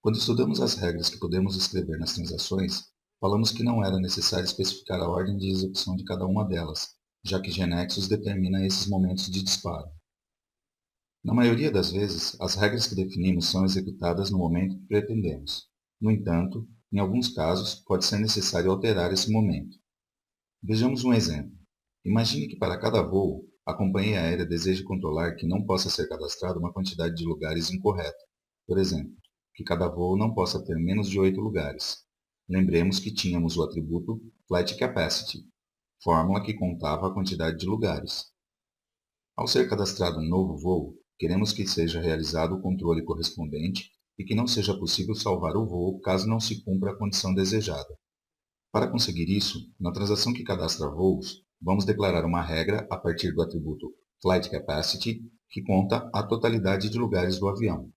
Quando estudamos as regras que podemos escrever nas transações, falamos que não era necessário especificar a ordem de execução de cada uma delas, já que GeneXus determina esses momentos de disparo. Na maioria das vezes, as regras que definimos são executadas no momento que pretendemos. No entanto, em alguns casos, pode ser necessário alterar esse momento. Vejamos um exemplo. Imagine que para cada voo, a companhia aérea deseja controlar que não possa ser cadastrada uma quantidade de lugares incorreta. Por exemplo, que cada voo não possa ter menos de 8 lugares. Lembremos que tínhamos o atributo Flight Capacity, fórmula que contava a quantidade de lugares. Ao ser cadastrado um novo voo, queremos que seja realizado o controle correspondente e que não seja possível salvar o voo caso não se cumpra a condição desejada. Para conseguir isso, na transação que cadastra voos, vamos declarar uma regra a partir do atributo Flight Capacity, que conta a totalidade de lugares do avião.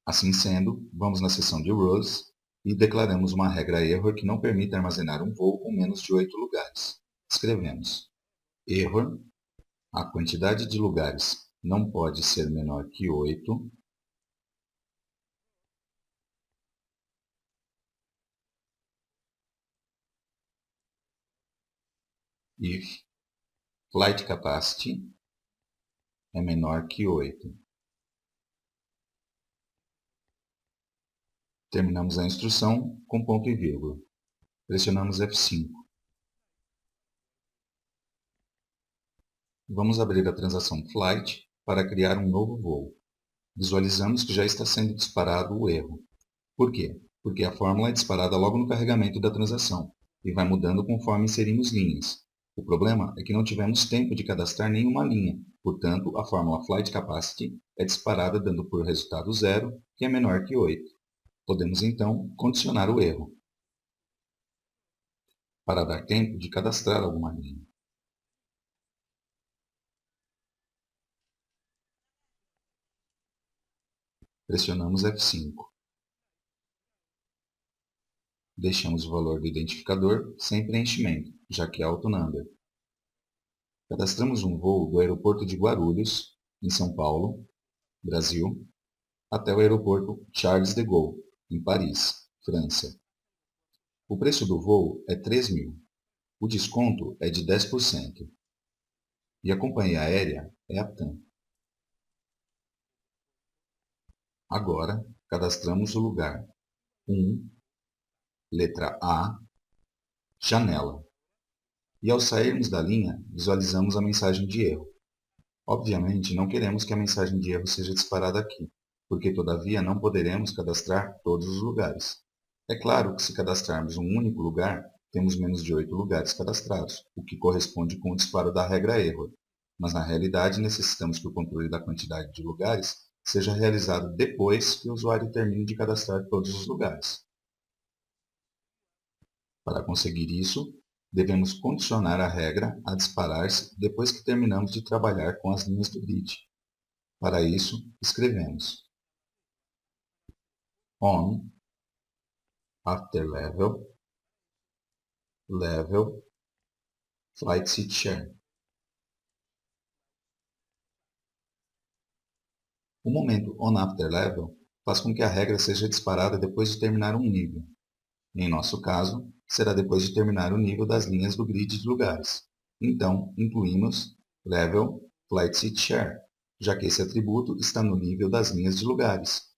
Assim sendo, vamos na seção de Rules e declaramos uma regra error que não permite armazenar um voo com menos de 8 lugares. Escrevemos error, a quantidade de lugares não pode ser menor que 8, if Flight Capacity é menor que 8. Terminamos a instrução com ponto e vírgula. Pressionamos F5. Vamos abrir a transação Flight para criar um novo voo. Visualizamos que já está sendo disparado o erro. Por quê? Porque a fórmula é disparada logo no carregamento da transação e vai mudando conforme inserimos linhas. O problema é que não tivemos tempo de cadastrar nenhuma linha, portanto, a fórmula Flight Capacity é disparada dando por resultado 0, que é menor que 8. Podemos então condicionar o erro, para dar tempo de cadastrar alguma linha. Pressionamos F5. Deixamos o valor do identificador sem preenchimento, já que é autonumber. Cadastramos um voo do aeroporto de Guarulhos, em São Paulo, Brasil, até o aeroporto Charles de Gaulle, em Paris, França. O preço do voo é 3.000. O desconto é de 10%. E a companhia aérea é a TAM. Agora, cadastramos o lugar 1, letra A, janela. E ao sairmos da linha, visualizamos a mensagem de erro. Obviamente, não queremos que a mensagem de erro seja disparada aqui, porque todavia não poderemos cadastrar todos os lugares. É claro que se cadastrarmos um único lugar, temos menos de 8 lugares cadastrados, o que corresponde com o disparo da regra error. Mas na realidade necessitamos que o controle da quantidade de lugares seja realizado depois que o usuário termine de cadastrar todos os lugares. Para conseguir isso, devemos condicionar a regra a disparar-se depois que terminamos de trabalhar com as linhas do grid. Para isso, escrevemos on after level flight seat share. O momento on after level faz com que a regra seja disparada depois de terminar um nível. Em nosso caso, será depois de terminar o nível das linhas do grid de lugares. Então, incluímos level flight seat share, já que esse atributo está no nível das linhas de lugares.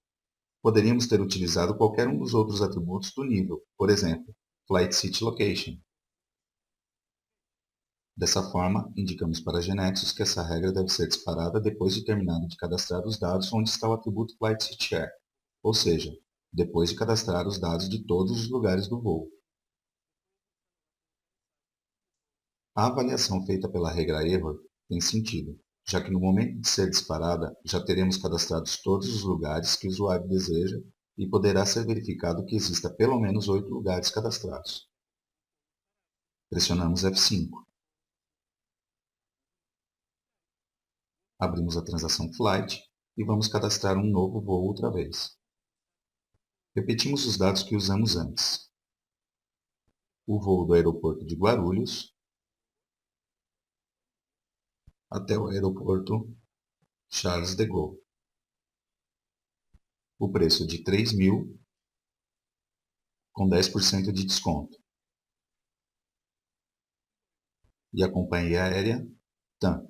Poderíamos ter utilizado qualquer um dos outros atributos do nível, por exemplo, Flight Seat Location. Dessa forma, indicamos para a GeneXus que essa regra deve ser disparada depois de terminado de cadastrar os dados onde está o atributo Flight Seat Share, ou seja, depois de cadastrar os dados de todos os lugares do voo. A avaliação feita pela regra error tem sentido, já que no momento de ser disparada já teremos cadastrados todos os lugares que o usuário deseja e poderá ser verificado que exista pelo menos 8 lugares cadastrados. Pressionamos F5. Abrimos a transação Flight e vamos cadastrar um novo voo outra vez. Repetimos os dados que usamos antes. O voo do aeroporto de Guarulhos até o aeroporto Charles de Gaulle. O preço de 3.000 com 10% de desconto. E a companhia aérea TAM.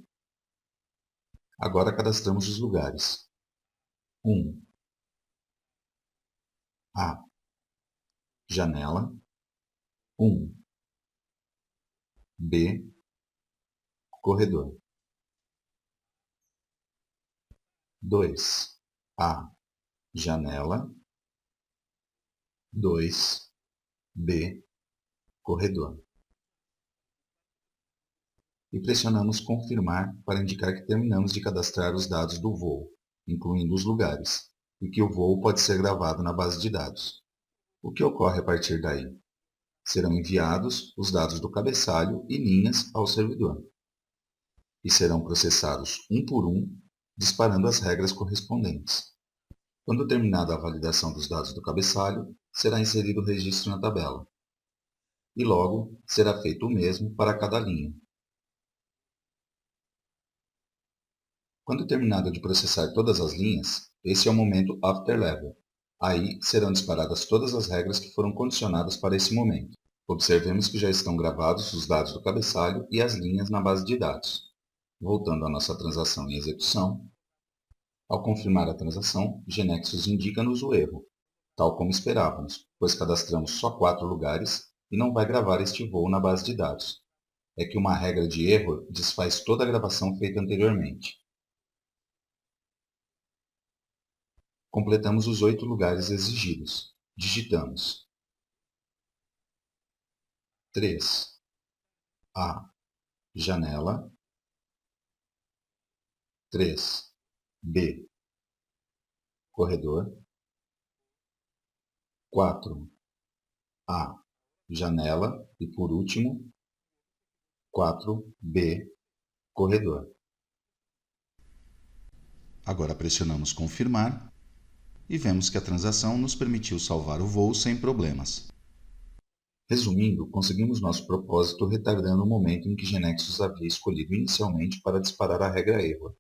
Agora cadastramos os lugares. 1. A. Janela. 1. B. Corredor. 2. A. Janela. 2. B. Corredor. E pressionamos confirmar para indicar que terminamos de cadastrar os dados do voo, incluindo os lugares, e que o voo pode ser gravado na base de dados. O que ocorre a partir daí? Serão enviados os dados do cabeçalho e linhas ao servidor, e serão processados um por um, disparando as regras correspondentes. Quando terminada a validação dos dados do cabeçalho, será inserido o registro na tabela, e logo será feito o mesmo para cada linha. Quando terminado de processar todas as linhas, esse é o momento After Level. Aí serão disparadas todas as regras que foram condicionadas para esse momento. Observemos que já estão gravados os dados do cabeçalho e as linhas na base de dados. Voltando à nossa transação em execução, ao confirmar a transação, GeneXus indica-nos o erro, tal como esperávamos, pois cadastramos só 4 lugares e não vai gravar este voo na base de dados. É que uma regra de erro desfaz toda a gravação feita anteriormente. Completamos os 8 lugares exigidos. Digitamos 3. A. Janela. 3. B. Corredor. 4. A. Janela. E por último, 4. B. Corredor. Agora pressionamos confirmar e vemos que a transação nos permitiu salvar o voo sem problemas. Resumindo, conseguimos nosso propósito retardando o momento em que GeneXus havia escolhido inicialmente para disparar a regra erro.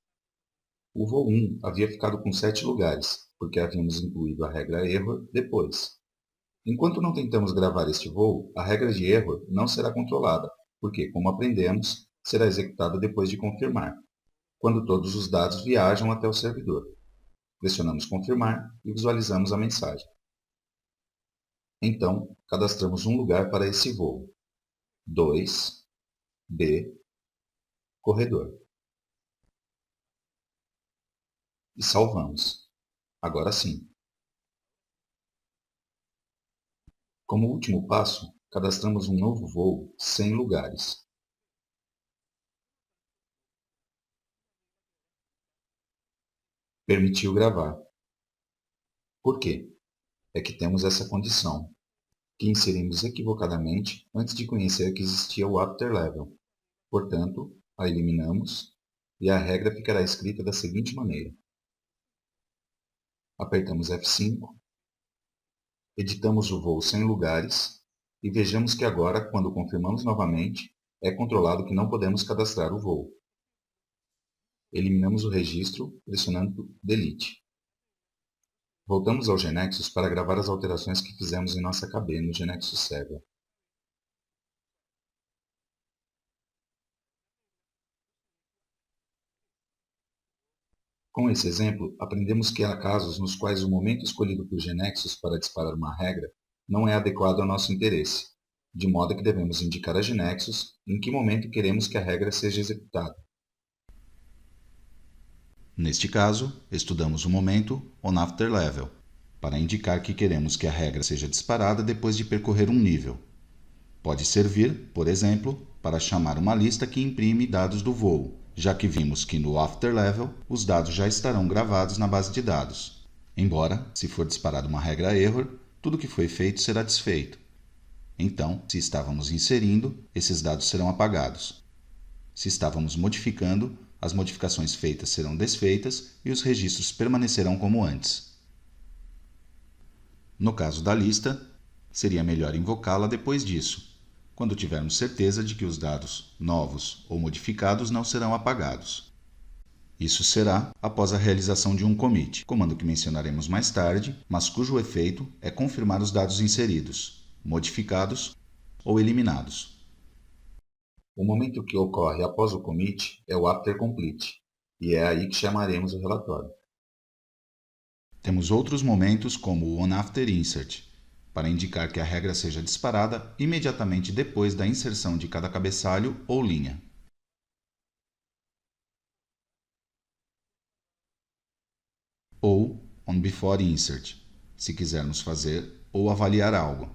O voo 1 havia ficado com 7 lugares, porque havíamos incluído a regra erro depois. Enquanto não tentamos gravar este voo, a regra de erro não será controlada, porque, como aprendemos, será executada depois de confirmar, quando todos os dados viajam até o servidor. Pressionamos confirmar e visualizamos a mensagem. Então, cadastramos um lugar para esse voo. 2. B. Corredor. E salvamos. Agora sim. Como último passo, cadastramos um novo voo sem lugares. Permitiu gravar. Por quê? É que temos essa condição, que inserimos equivocadamente antes de conhecer que existia o After Level. Portanto, a eliminamos e a regra ficará escrita da seguinte maneira. Apertamos F5, editamos o voo sem lugares e vejamos que agora, quando confirmamos novamente, é controlado que não podemos cadastrar o voo. Eliminamos o registro pressionando Delete. Voltamos ao GeneXus para gravar as alterações que fizemos em nossa KB no GeneXus Server. Com esse exemplo, aprendemos que há casos nos quais o momento escolhido por GeneXus para disparar uma regra não é adequado ao nosso interesse, de modo que devemos indicar a GeneXus em que momento queremos que a regra seja executada. Neste caso, estudamos o momento OnAfterLevel, para indicar que queremos que a regra seja disparada depois de percorrer um nível. Pode servir, por exemplo, para chamar uma lista que imprime dados do voo, já que vimos que no After Level os dados já estarão gravados na base de dados. Embora, se for disparada uma regra error, tudo que foi feito será desfeito. Então, se estávamos inserindo, esses dados serão apagados. Se estávamos modificando, as modificações feitas serão desfeitas e os registros permanecerão como antes. No caso da lista, seria melhor invocá-la depois disso, quando tivermos certeza de que os dados novos ou modificados não serão apagados. Isso será após a realização de um commit, comando que mencionaremos mais tarde, mas cujo efeito é confirmar os dados inseridos, modificados ou eliminados. O momento que ocorre após o commit é o after complete, e é aí que chamaremos o relatório. Temos outros momentos como o onAfterInsert, para indicar que a regra seja disparada imediatamente depois da inserção de cada cabeçalho ou linha. Ou onBeforeInsert, se quisermos fazer ou avaliar algo,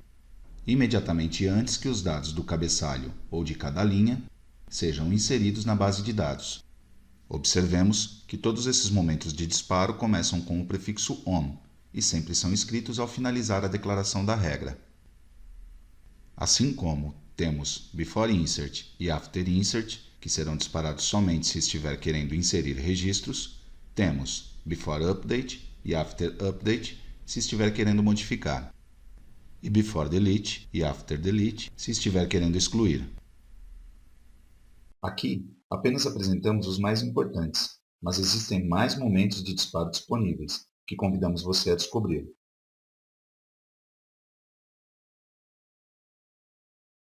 imediatamente antes que os dados do cabeçalho ou de cada linha sejam inseridos na base de dados. Observemos que todos esses momentos de disparo começam com o prefixo on e sempre são escritos ao finalizar a declaração da regra. Assim como temos BeforeInsert e AfterInsert, que serão disparados somente se estiver querendo inserir registros, temos BeforeUpdate e AfterUpdate se estiver querendo modificar, e BeforeDelete e AfterDelete se estiver querendo excluir. Aqui, apenas apresentamos os mais importantes, mas existem mais momentos de disparo disponíveis, que convidamos você a descobrir.